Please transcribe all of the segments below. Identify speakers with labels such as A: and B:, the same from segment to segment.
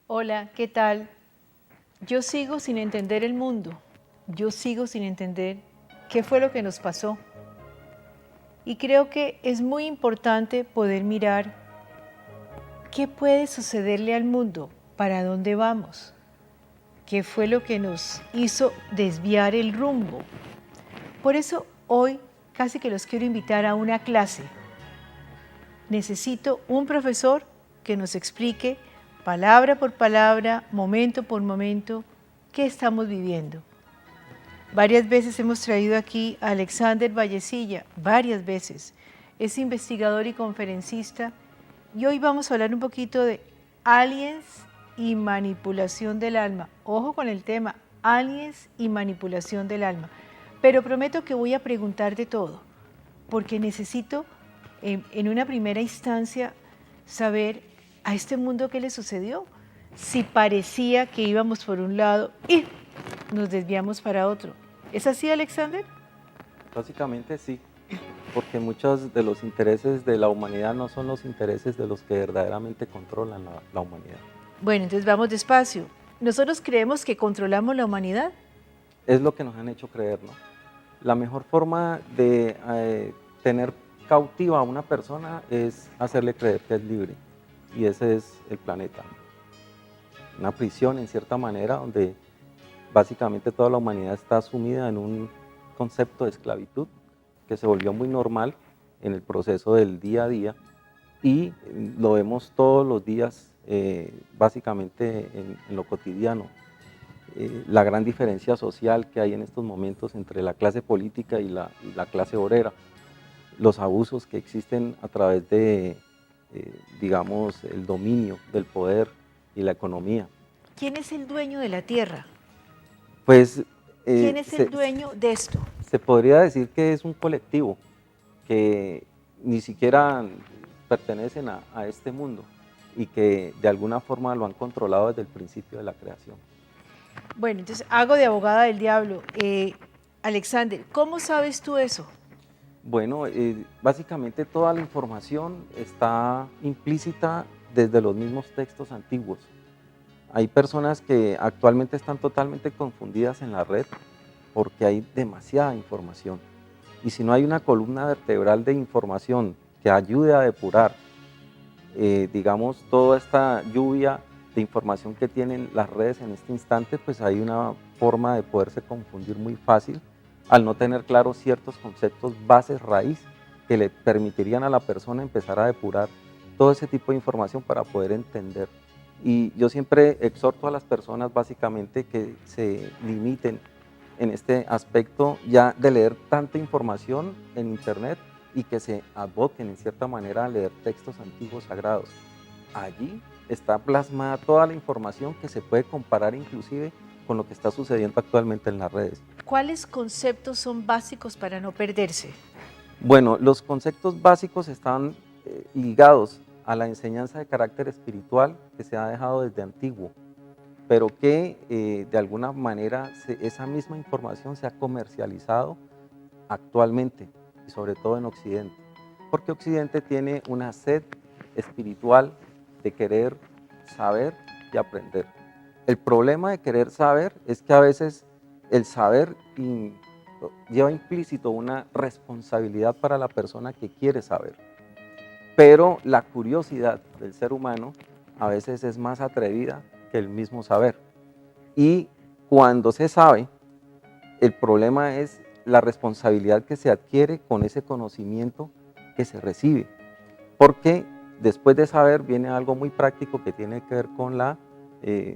A: Hola, ¿qué tal? Yo sigo sin entender el mundo. Yo sigo sin entender qué fue lo que nos pasó. Y creo que es muy importante poder mirar qué puede sucederle al mundo, para dónde vamos, qué fue lo que nos hizo desviar el rumbo. Por eso hoy casi que los quiero invitar a una clase. Necesito un profesor que nos explique palabra por palabra, momento por momento, qué estamos viviendo. Varias veces hemos traído aquí a Alexander Vallecilla, varias veces. Es investigador y conferencista y hoy vamos a hablar un poquito de aliens y manipulación del alma. Ojo con el tema, aliens y manipulación del alma. Pero prometo que voy a preguntar de todo, porque necesito en una primera instancia saber a este mundo qué le sucedió. Si parecía que íbamos por un lado y nos desviamos para otro. ¿Es así, Alexander?
B: Básicamente sí, porque muchos de los intereses de la humanidad no son los intereses de los que verdaderamente controlan la humanidad.
A: Bueno, entonces vamos despacio. ¿Nosotros creemos que controlamos la humanidad?
B: Es lo que nos han hecho creer, ¿no? La mejor forma de tener cautiva a una persona es hacerle creer que es libre, y ese es el planeta, ¿no? Una prisión en cierta manera donde básicamente toda la humanidad está sumida en un concepto de esclavitud que se volvió muy normal en el proceso del día a día y lo vemos todos los días básicamente en lo cotidiano. La gran diferencia social que hay en estos momentos entre la clase política y la clase obrera, los abusos que existen a través de, digamos, el dominio del poder y la economía.
A: ¿Quién es el dueño de la tierra?
B: Pues
A: ¿Quién es el dueño de esto?
B: se podría decir que es un colectivo que ni siquiera pertenecen a este mundo y que de alguna forma lo han controlado desde el principio de la creación.
A: Bueno, entonces hago de abogada del diablo. Alexander, ¿cómo sabes tú eso?
B: Bueno, básicamente toda la información está implícita desde los mismos textos antiguos. Hay personas que actualmente están totalmente confundidas en la red porque hay demasiada información. Y si no hay una columna vertebral de información que ayude a depurar, digamos, toda esta lluvia de información que tienen las redes en este instante, pues hay una forma de poderse confundir muy fácil al no tener claros ciertos conceptos bases raíz que le permitirían a la persona empezar a depurar todo ese tipo de información para poder entender. Y yo siempre exhorto a las personas básicamente que se limiten en este aspecto ya de leer tanta información en internet y que se aboquen en cierta manera a leer textos antiguos sagrados. Allí está plasmada toda la información que se puede comparar inclusive con lo que está sucediendo actualmente en las redes.
A: ¿Cuáles conceptos son básicos para no perderse?
B: Bueno, los conceptos básicos están ligados a la enseñanza de carácter espiritual que se ha dejado desde antiguo, pero que de alguna manera esa misma información se ha comercializado actualmente y sobre todo en Occidente, porque Occidente tiene una sed espiritual de querer saber y aprender. El problema de querer saber es que a veces el saber lleva implícito una responsabilidad para la persona que quiere saber, pero la curiosidad del ser humano a veces es más atrevida que el mismo saber. Y cuando se sabe, el problema es la responsabilidad que se adquiere con ese conocimiento que se recibe, porque después de saber viene algo muy práctico que tiene que ver con la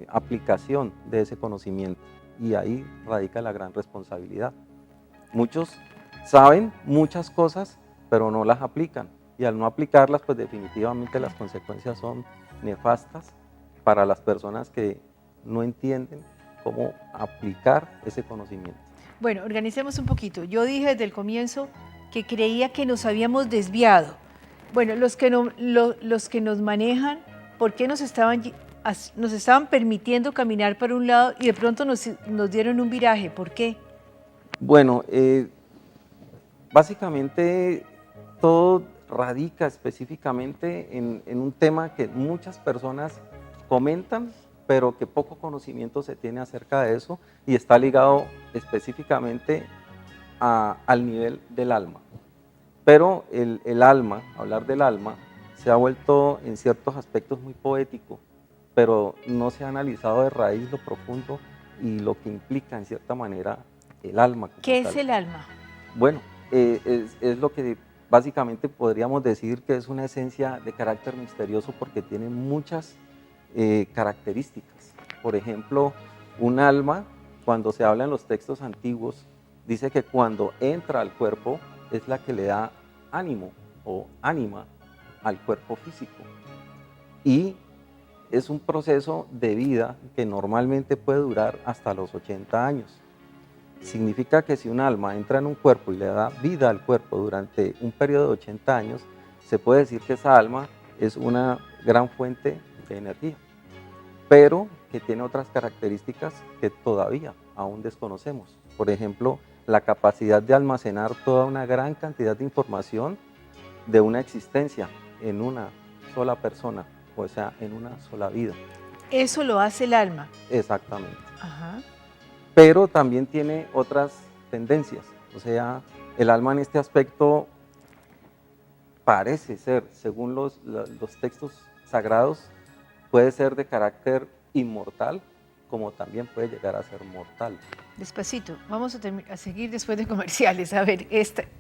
B: aplicación de ese conocimiento, y ahí radica la gran responsabilidad. Muchos saben muchas cosas, pero no las aplican, y al no aplicarlas, pues definitivamente las consecuencias son nefastas para las personas que no entienden cómo aplicar ese conocimiento.
A: Bueno, organicemos un poquito. Yo dije desde el comienzo que creía que nos habíamos desviado. Bueno, los que nos manejan, ¿por qué nos estaban permitiendo caminar para un lado y de pronto nos dieron un viraje? ¿Por qué?
B: Bueno, básicamente todo radica específicamente en un tema que muchas personas comentan, pero que poco conocimiento se tiene acerca de eso y está ligado específicamente al nivel del alma. Pero el alma, hablar del alma, se ha vuelto en ciertos aspectos muy poético, pero no se ha analizado de raíz lo profundo y lo que implica en cierta manera el alma como
A: ¿Qué es
B: tal.
A: el alma?
B: Bueno, es lo que básicamente podríamos decir que es una esencia de carácter misterioso porque tiene muchas características. Por ejemplo, un alma, cuando se habla en los textos antiguos, dice que cuando entra al cuerpo es la que le da ánimo o ánima al cuerpo físico. Y es un proceso de vida que normalmente puede durar hasta los 80 años. Significa que si un alma entra en un cuerpo y le da vida al cuerpo durante un periodo de 80 años, se puede decir que esa alma es una gran fuente de energía, pero que tiene otras características que todavía aún desconocemos. Por ejemplo, la capacidad de almacenar toda una gran cantidad de información de una existencia en una sola persona, o sea, en una sola vida.
A: Eso lo hace el alma.
B: Exactamente.
A: Ajá.
B: Pero también tiene otras tendencias, o sea, el alma en este aspecto parece ser, según los textos sagrados, puede ser de carácter inmortal, como también puede llegar a ser mortal.
A: Despacito, vamos a seguir después de comerciales. A ver,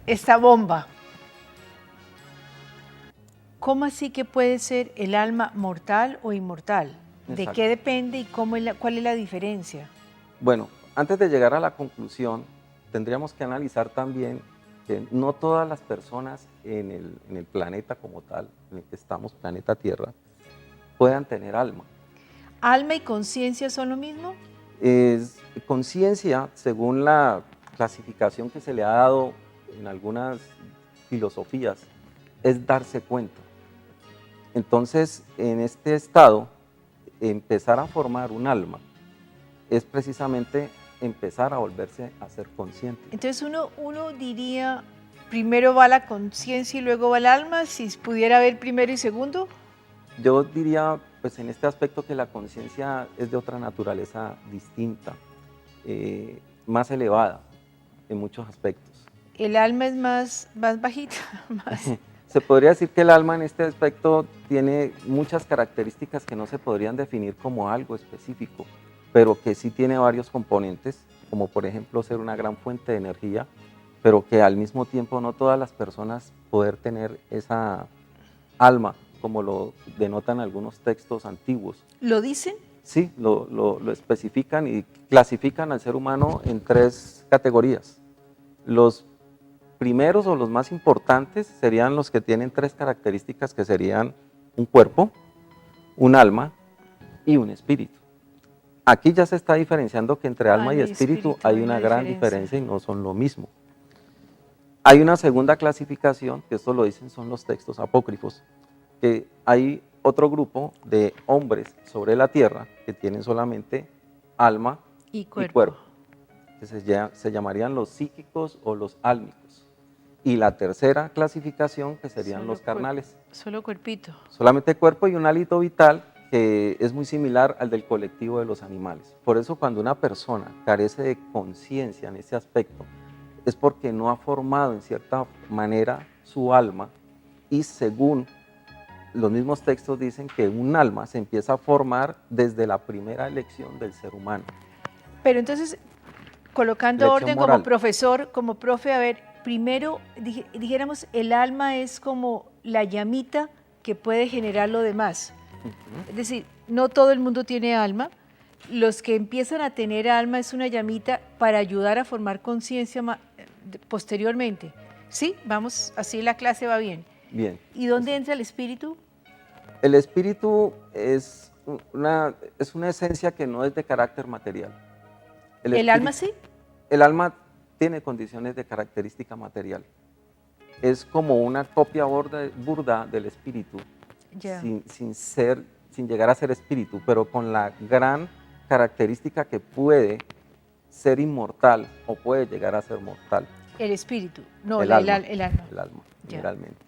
A: esta bomba. ¿Cómo así que puede ser el alma mortal o inmortal? ¿De
B: Exacto.
A: qué depende y cuál es la diferencia?
B: Bueno, antes de llegar a la conclusión, tendríamos que analizar también que no todas las personas en el planeta como tal, en el que estamos, planeta Tierra, puedan tener alma.
A: ¿Alma y conciencia son lo mismo?
B: Conciencia, según la clasificación que se le ha dado en algunas filosofías, es darse cuenta. Entonces, en este estado, empezar a formar un alma es precisamente empezar a volverse a ser consciente.
A: Entonces uno diría, primero va la conciencia y luego va el alma, si pudiera haber primero y segundo.
B: Yo diría, pues en este aspecto, que la conciencia es de otra naturaleza distinta, más elevada en muchos aspectos.
A: El alma es más bajita, más.
B: Se podría decir que el alma en este aspecto tiene muchas características que no se podrían definir como algo específico, pero que sí tiene varios componentes, como por ejemplo ser una gran fuente de energía, pero que al mismo tiempo no todas las personas poder tener esa alma, como lo denotan algunos textos antiguos.
A: ¿Lo dicen?
B: Sí, lo especifican y clasifican al ser humano en 3 categorías. Los primeros o los más importantes serían los que tienen 3 características, que serían un cuerpo, un alma y un espíritu. Aquí ya se está diferenciando que entre alma y espíritu hay una gran diferencia y no son lo mismo. Hay una segunda clasificación, que esto lo dicen son los textos apócrifos, que hay otro grupo de hombres sobre la tierra que tienen solamente alma y cuerpo, que se llamarían los psíquicos o los álmicos. Y la tercera clasificación, que serían los carnales.
A: Solo cuerpito.
B: Solamente cuerpo y un hálito vital que es muy similar al del colectivo de los animales. Por eso cuando una persona carece de conciencia en ese aspecto, es porque no ha formado en cierta manera su alma, y según los mismos textos dicen que un alma se empieza a formar desde la primera elección del ser humano.
A: Pero entonces, colocando
B: Elección
A: orden
B: moral.
A: como profesor, como profe, a ver, primero dijéramos, el alma es como la llamita que puede generar lo demás. Es decir, no todo el mundo tiene alma. Los que empiezan a tener alma es una llamita para ayudar a formar conciencia posteriormente. ¿Sí? Vamos, así la clase va bien.
B: Bien.
A: ¿Y dónde entra el espíritu?
B: El espíritu es una esencia que no es de carácter material.
A: ¿El alma sí?
B: El alma tiene condiciones de característica material. Es como una copia burda del espíritu, sin llegar a ser espíritu, pero con la gran característica que puede ser inmortal o puede llegar a ser mortal.
A: El espíritu, no,
B: el alma.
A: El alma.
B: El alma, generalmente.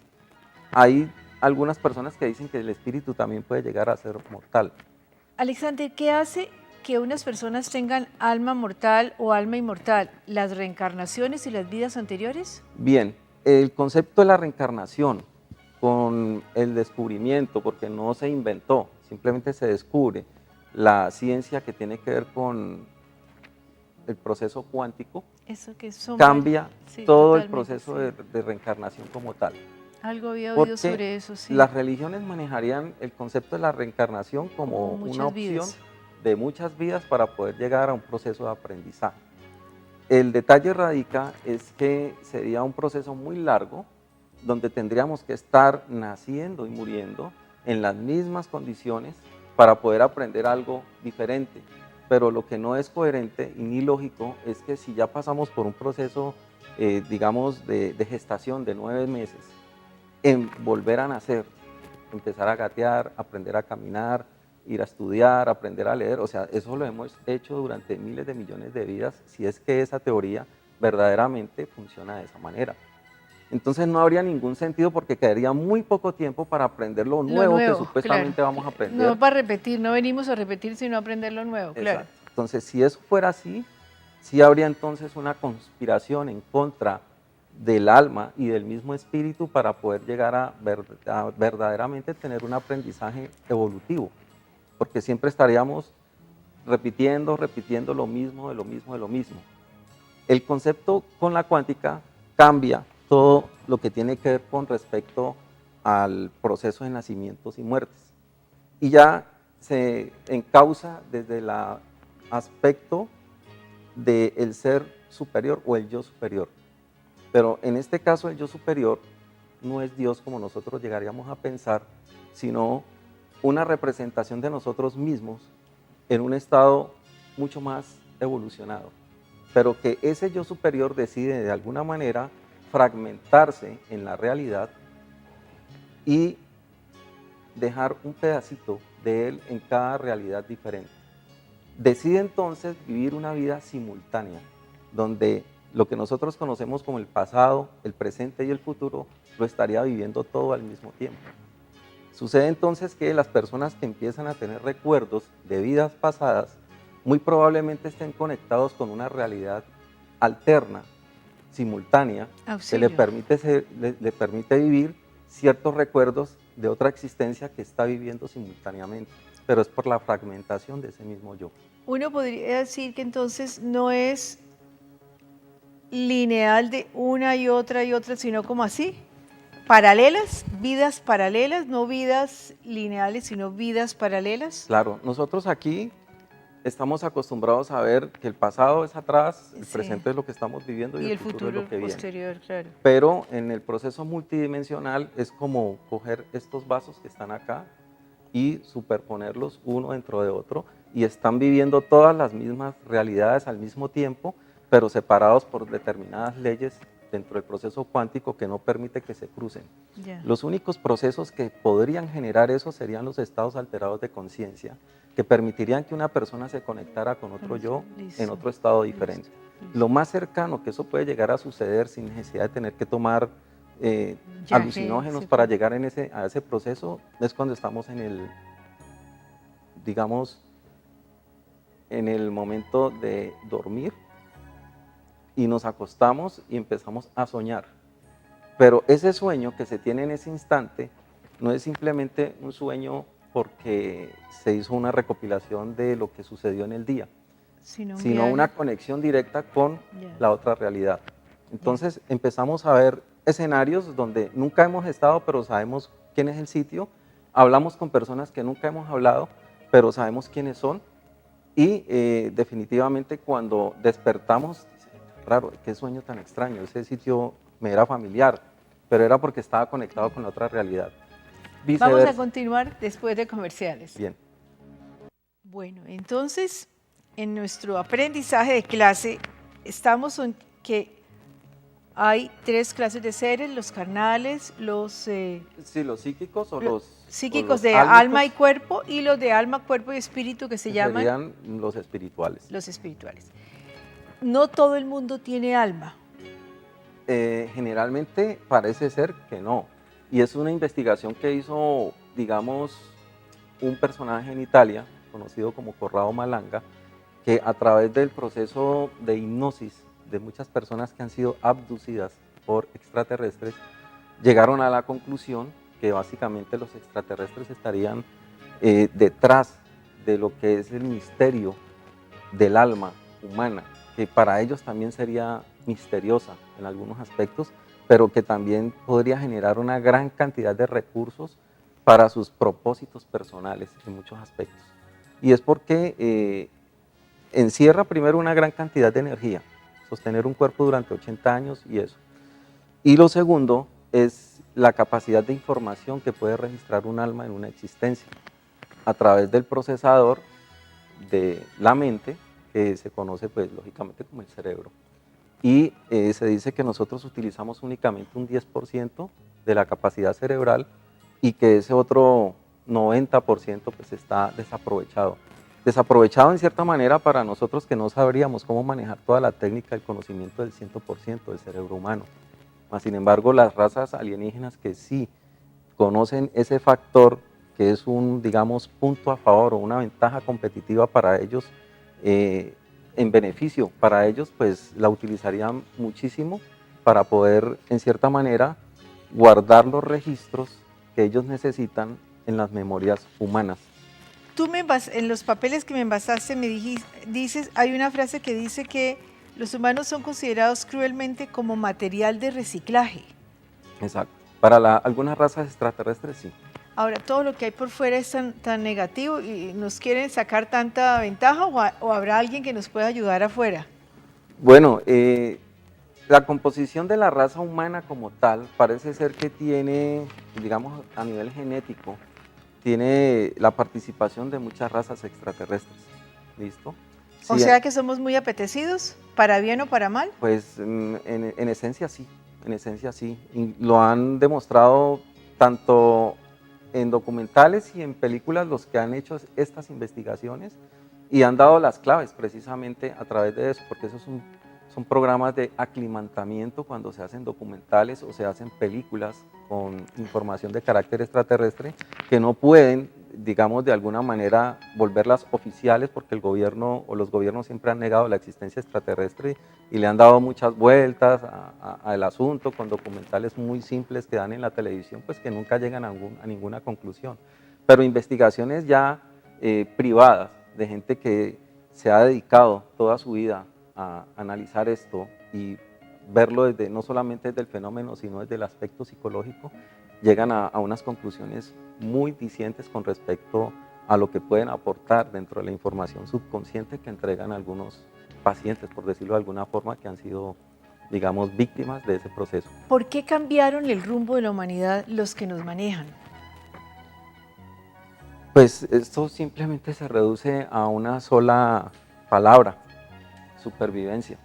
B: Hay algunas personas que dicen que el espíritu también puede llegar a ser mortal,
A: Alexander, ¿qué hace que unas personas tengan alma mortal o alma inmortal? ¿Las reencarnaciones y las vidas anteriores?
B: Bien, el concepto de la reencarnación con el descubrimiento, porque no se inventó, simplemente se descubre la ciencia que tiene que ver con el proceso cuántico,
A: Eso que son
B: cambia
A: sí,
B: todo el
A: totalmente,
B: proceso
A: sí.
B: de reencarnación como tal.
A: Algo había oído
B: Porque
A: sobre eso, sí.
B: las religiones manejarían el concepto de la reencarnación
A: Como
B: como una
A: muchas
B: opción
A: vidas.
B: de muchas vidas para poder llegar a un proceso de aprendizaje. El detalle radica es que sería un proceso muy largo donde tendríamos que estar naciendo y muriendo en las mismas condiciones para poder aprender algo diferente. Pero lo que no es coherente y ni lógico es que si ya pasamos por un proceso, digamos, de gestación de 9 meses, en volver a nacer, empezar a gatear, aprender a caminar, ir a estudiar, aprender a leer, o sea, eso lo hemos hecho durante miles de millones de vidas, si es que esa teoría verdaderamente funciona de esa manera. Entonces no habría ningún sentido porque quedaría muy poco tiempo para aprender lo
A: Lo
B: nuevo que
A: nuevo, claro.
B: supuestamente vamos a aprender.
A: No para repetir, no venimos a repetir, sino a aprender lo nuevo, claro.
B: Exacto. Entonces, si eso fuera así, sí habría entonces una conspiración en contra del alma y del mismo espíritu para poder llegar a verdaderamente tener un aprendizaje evolutivo, porque siempre estaríamos repitiendo, repitiendo lo mismo, de lo mismo, de lo mismo. El concepto con la cuántica cambia todo lo que tiene que ver con respecto al proceso de nacimientos y muertes. Y ya se encausa desde el aspecto del ser superior o el yo superior. Pero en este caso el yo superior no es Dios como nosotros llegaríamos a pensar, sino una representación de nosotros mismos en un estado mucho más evolucionado. Pero que ese yo superior decide de alguna manera fragmentarse en la realidad y dejar un pedacito de él en cada realidad diferente. Decide entonces vivir una vida simultánea, donde lo que nosotros conocemos como el pasado, el presente y el futuro, lo estaría viviendo todo al mismo tiempo. Sucede entonces que las personas que empiezan a tener recuerdos de vidas pasadas, muy probablemente estén conectados con una realidad alterna, simultánea, que
A: Auxilio.
B: le permite vivir ciertos recuerdos de otra existencia que está viviendo simultáneamente, pero es por la fragmentación de ese mismo yo.
A: Uno podría decir que entonces no es lineal de una y otra, sino como así, paralelas, vidas paralelas, no vidas lineales, sino vidas paralelas.
B: Claro, nosotros aquí estamos acostumbrados a ver que el pasado es atrás, el
A: Sí.
B: presente es lo que estamos viviendo y
A: Y
B: el
A: el
B: futuro es
A: futuro
B: lo que viene.
A: posterior, claro.
B: Pero en el proceso multidimensional es como coger estos vasos que están acá y superponerlos uno dentro de otro y están viviendo todas las mismas realidades al mismo tiempo, pero separados por determinadas leyes dentro del proceso cuántico que no permite que se crucen.
A: Ya.
B: Los únicos procesos que podrían generar eso serían los estados alterados de conciencia, que permitirían que una persona se conectara con otro yo en otro estado diferente. Lo más cercano que eso puede llegar a suceder sin necesidad de tener que tomar alucinógenos
A: sí,
B: para
A: claro.
B: llegar a ese proceso es cuando estamos en el, digamos, en el momento de dormir y nos acostamos y empezamos a soñar. Pero ese sueño que se tiene en ese instante no es simplemente un sueño porque se hizo una recopilación de lo que sucedió en el día,
A: Sino un
B: sino
A: viaje.
B: una conexión directa con
A: Ya.
B: la otra realidad. Entonces empezamos a ver escenarios donde nunca hemos estado, pero sabemos quién es el sitio, hablamos con personas que nunca hemos hablado, pero sabemos quiénes son, y definitivamente cuando despertamos, raro, qué sueño tan extraño, ese sitio me era familiar, pero era porque estaba conectado con la otra realidad.
A: Vamos a
B: Viceversa.
A: continuar después de comerciales.
B: Bien,
A: Bueno, entonces, en nuestro aprendizaje de clase, estamos en que hay 3 clases de seres, los carnales, los
B: sí, los psíquicos o
A: psíquicos
B: los
A: de
B: álmicos
A: alma y cuerpo y los de alma, cuerpo y espíritu que se llaman
B: serían los espirituales.
A: los espirituales. No todo el mundo tiene alma.
B: Generalmente parece ser que no, y es una investigación que hizo, digamos, un personaje en Italia conocido como Corrado Malanga, que a través del proceso de hipnosis de muchas personas que han sido abducidas por extraterrestres, llegaron a la conclusión que básicamente los extraterrestres estarían detrás de lo que es el misterio del alma humana, que para ellos también sería misteriosa en algunos aspectos, pero que también podría generar una gran cantidad de recursos para sus propósitos personales en muchos aspectos. Y es porque encierra primero una gran cantidad de energía, sostener un cuerpo durante 80 años y eso. Y lo segundo es la capacidad de información que puede registrar un alma en una existencia a través del procesador de la mente, que se conoce pues lógicamente como el cerebro. Y se dice que nosotros utilizamos únicamente un 10% de la capacidad cerebral y que ese otro 90% pues está desaprovechado. Desaprovechado en cierta manera para nosotros que no sabríamos cómo manejar toda la técnica, el conocimiento del 100% del cerebro humano. Mas, sin embargo, las razas alienígenas que sí conocen ese factor, que es un, digamos, punto a favor o una ventaja competitiva para ellos, en beneficio para ellos, pues la utilizarían muchísimo para poder, en cierta manera, guardar los registros que ellos necesitan en las memorias humanas.
A: En los papeles que me envasaste dices, hay una frase que dice que los humanos son considerados cruelmente como material de reciclaje.
B: Exacto. Para algunas razas extraterrestres, sí.
A: Ahora, todo lo que hay por fuera es tan negativo y nos quieren sacar tanta ventaja o habrá alguien que nos pueda ayudar afuera.
B: Bueno, la composición de la raza humana como tal parece ser que tiene, digamos, a nivel genético, tiene la participación de muchas razas extraterrestres. ¿Listo?
A: O
B: Sí,
A: sea que somos muy apetecidos, para bien o para mal.
B: pues en esencia sí, en esencia sí. Y lo han demostrado tanto en documentales y en películas los que han hecho estas investigaciones y han dado las claves precisamente a través de eso, porque esos son programas de aclimatamiento cuando se hacen documentales o se hacen películas con información de carácter extraterrestre que no pueden, digamos, de alguna manera volverlas oficiales porque el gobierno o los gobiernos siempre han negado la existencia extraterrestre y le han dado muchas vueltas al asunto con documentales muy simples que dan en la televisión, pues que nunca llegan a ninguna conclusión. Pero investigaciones ya privadas de gente que se ha dedicado toda su vida a analizar esto y verlo desde, no solamente desde el fenómeno, sino desde el aspecto psicológico, llegan a unas conclusiones muy dicientes con respecto a lo que pueden aportar dentro de la información subconsciente que entregan algunos pacientes, por decirlo de alguna forma, que han sido, digamos, víctimas de ese proceso.
A: ¿Por qué cambiaron el rumbo de la humanidad los que nos manejan?
B: Pues esto simplemente se reduce a una sola palabra: supervivencia.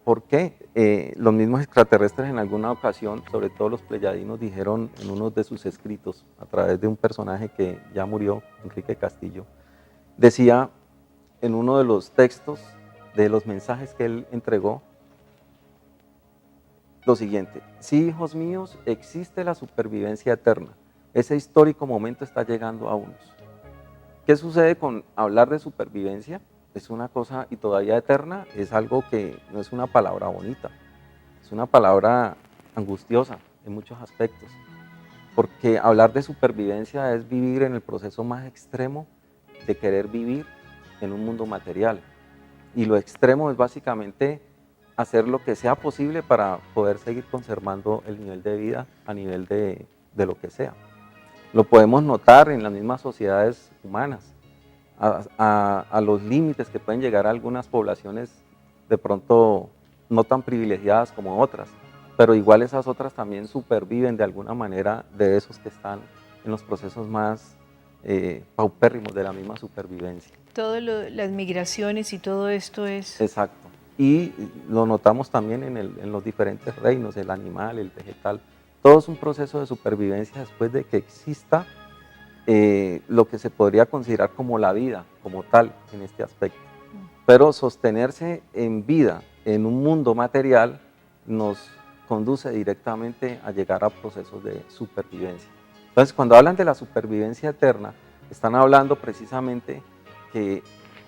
B: ¿Por qué? Los mismos extraterrestres en alguna ocasión, sobre todo los pleyadinos, dijeron en uno de sus escritos, a través de un personaje que ya murió, Enrique Castillo, decía en uno de los textos de los mensajes que él entregó lo siguiente: sí, hijos míos, existe la supervivencia eterna. Ese histórico momento está llegando a unos. ¿Qué sucede con hablar de supervivencia? Es una cosa, y todavía eterna, es algo que no es una palabra bonita, es una palabra angustiosa en muchos aspectos, porque hablar de supervivencia es vivir en el proceso más extremo de querer vivir en un mundo material, y lo extremo es básicamente hacer lo que sea posible para poder seguir conservando el nivel de vida a nivel de lo que sea. Lo podemos notar en las mismas sociedades humanas, a los límites que pueden llegar a algunas poblaciones de pronto no tan privilegiadas como otras, pero igual esas otras también superviven de alguna manera de esos que están en los procesos más paupérrimos de la misma supervivencia.
A: Las migraciones y todo esto es...
B: Exacto. Y lo notamos también en los diferentes reinos, el animal, el vegetal. Todo es un proceso de supervivencia después de que exista lo que se podría considerar como la vida, como tal, en este aspecto. Pero sostenerse en vida, en un mundo material, nos conduce directamente a llegar a procesos de supervivencia. Entonces, cuando hablan de la supervivencia eterna, están hablando precisamente que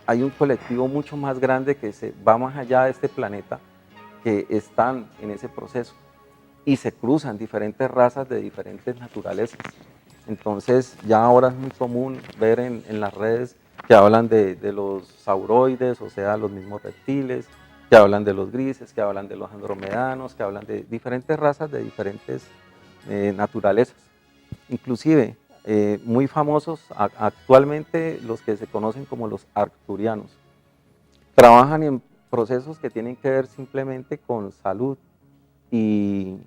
B: hay un colectivo mucho más grande que se va más allá de este planeta, que están en ese proceso y se cruzan diferentes razas de diferentes naturalezas. Entonces ya ahora es muy común ver en las redes que hablan de los sauroides, o sea, los mismos reptiles, que hablan de los grises, que hablan de los andromedanos, que hablan de diferentes razas de diferentes naturalezas. Inclusive, muy famosos actualmente los que se conocen como los arcturianos. Trabajan en procesos que tienen que ver simplemente con salud y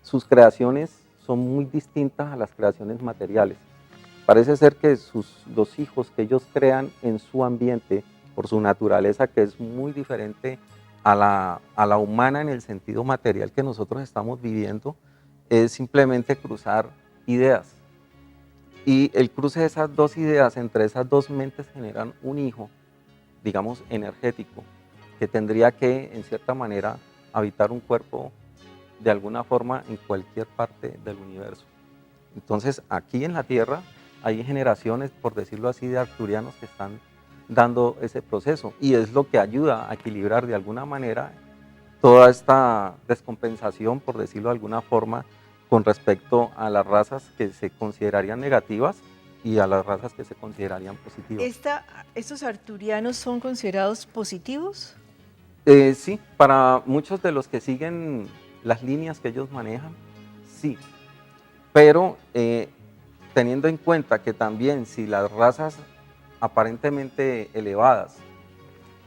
B: sus creaciones son muy distintas a las creaciones materiales. Parece ser que los hijos que ellos crean en su ambiente, por su naturaleza, que es muy diferente a la humana en el sentido material que nosotros estamos viviendo, es simplemente cruzar ideas. Y el cruce de esas dos ideas, entre esas dos mentes, generan un hijo, digamos, energético, que tendría que, en cierta manera, habitar un cuerpo de alguna forma en cualquier parte del universo. Entonces, aquí en la Tierra hay generaciones, por decirlo así, de arcturianos que están dando ese proceso y es lo que ayuda a equilibrar de alguna manera toda esta descompensación, por decirlo de alguna forma, con respecto a las razas que se considerarían negativas y a las razas que se considerarían positivas.
A: ¿Estos arturianos son considerados positivos?
B: Sí, para muchos de los que siguen las líneas que ellos manejan, sí, pero teniendo en cuenta que también si las razas aparentemente elevadas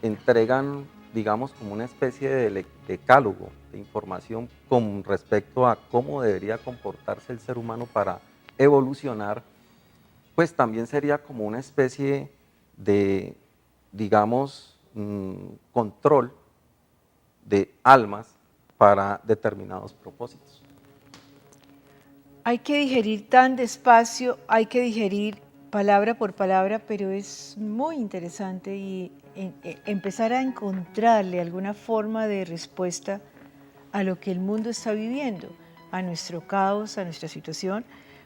B: entregan, digamos, como una especie de decálogo de información con respecto a cómo debería comportarse el ser humano para evolucionar, pues también sería como una especie de, digamos, control de almas para determinados propósitos.
A: Hay que digerir tan despacio, hay que digerir palabra por palabra, pero es muy interesante y empezar a encontrarle alguna forma de respuesta a lo que el mundo está viviendo, a nuestro caos, a nuestra situación.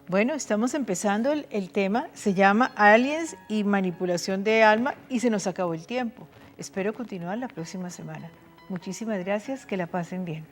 A: Bueno, estamos empezando el tema, se llama Aliens y manipulación de alma y se nos acabó el tiempo. Espero continuar la próxima semana. Muchísimas gracias, que la pasen bien.